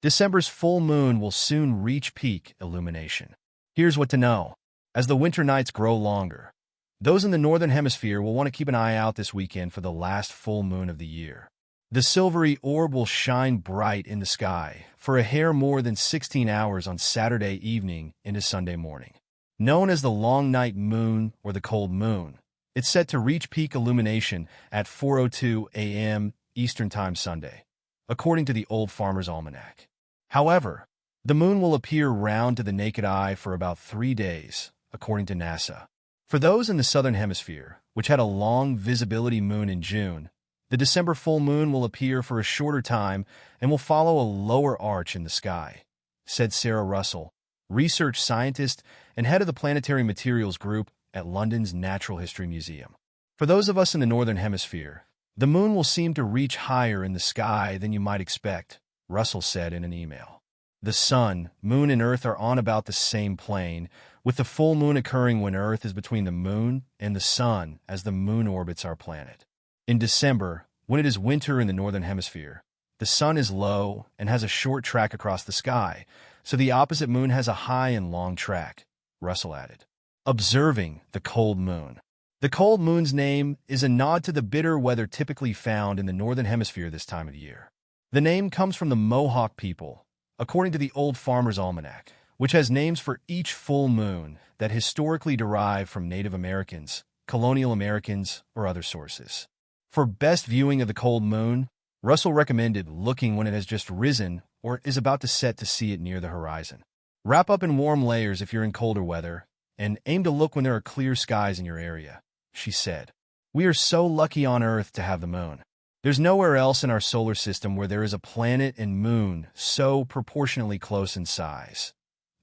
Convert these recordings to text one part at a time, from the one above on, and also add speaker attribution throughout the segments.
Speaker 1: December's full moon will soon reach peak illumination. Here's what to know. As the winter nights grow longer, those in the northern hemisphere will want to keep an eye out this weekend for the last full moon of the year. The silvery orb will shine bright in the sky for a hair more than 16 hours on Saturday evening into Sunday morning. Known as the long night moon or the cold moon, it's set to reach peak illumination at 4:02 a.m. Eastern Time Sunday, according to the Old Farmer's Almanac. However, the moon will appear round to the naked eye for about 3 days, according to NASA. For those in the southern hemisphere, which had a long visibility moon in June, the December full moon will appear for a shorter time and will follow a lower arch in the sky, said Sarah Russell, research scientist and head of the Planetary Materials Group at London's Natural History Museum. For those of us in the northern hemisphere, the moon will seem to reach higher in the sky than you might expect, Russell said in an email. The sun, moon, and Earth are on about the same plane, with the full moon occurring when Earth is between the moon and the sun as the moon orbits our planet. In December, when it is winter in the northern hemisphere, the sun is low and has a short track across the sky, so the opposite moon has a high and long track, Russell added. Observing the cold moon. The cold moon's name is a nod to the bitter weather typically found in the northern hemisphere this time of year. The name comes from the Mohawk people, according to the Old Farmer's Almanac, which has names for each full moon that historically derive from Native Americans, colonial Americans, or other sources. For best viewing of the cold moon, Russell recommended looking when it has just risen or is about to set to see it near the horizon. Wrap up in warm layers if you're in colder weather, and aim to look when there are clear skies in your area, she said. We are so lucky on Earth to have the moon. There's nowhere else in our solar system where there is a planet and moon so proportionally close in size.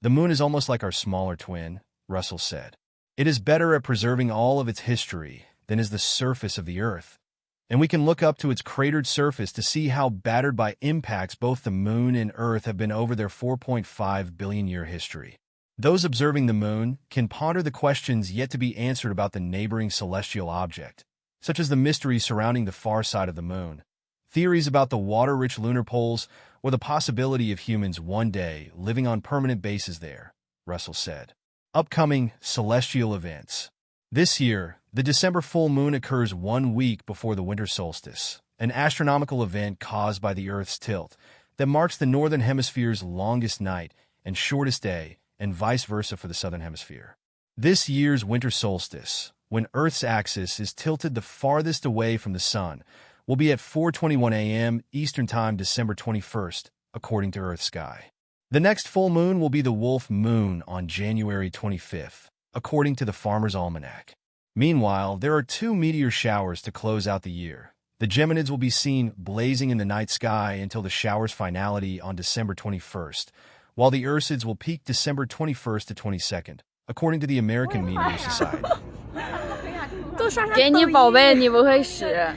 Speaker 1: The moon is almost like our smaller twin, Russell said. It is better at preserving all of its history than is the surface of the Earth, and we can look up to its cratered surface to see how battered by impacts both the moon and Earth have been over their 4.5 billion-year history. Those observing the moon can ponder the questions yet to be answered about the neighboring celestial object, such as the mystery surrounding the far side of the moon, theories about the water-rich lunar poles, or the possibility of humans one day living on permanent bases there, Russell said. Upcoming celestial events. This year, the December full moon occurs 1 week before the winter solstice, an astronomical event caused by the Earth's tilt that marks the northern hemisphere's longest night and shortest day, and vice versa for the southern hemisphere. This year's winter solstice, when Earth's axis is tilted the farthest away from the sun, will be at 4:21 a.m. Eastern Time, December 21st, according to Earth Sky. The next full moon will be the Wolf Moon on January 25th, according to the Farmer's Almanac. Meanwhile, there are 2 meteor showers to close out the year. The Geminids will be seen blazing in the night sky until the shower's finality on December 21st, while the Ursids will peak December 21st to 22nd, according to the American Meteor Society.
Speaker 2: 给你宝贝，你不会使。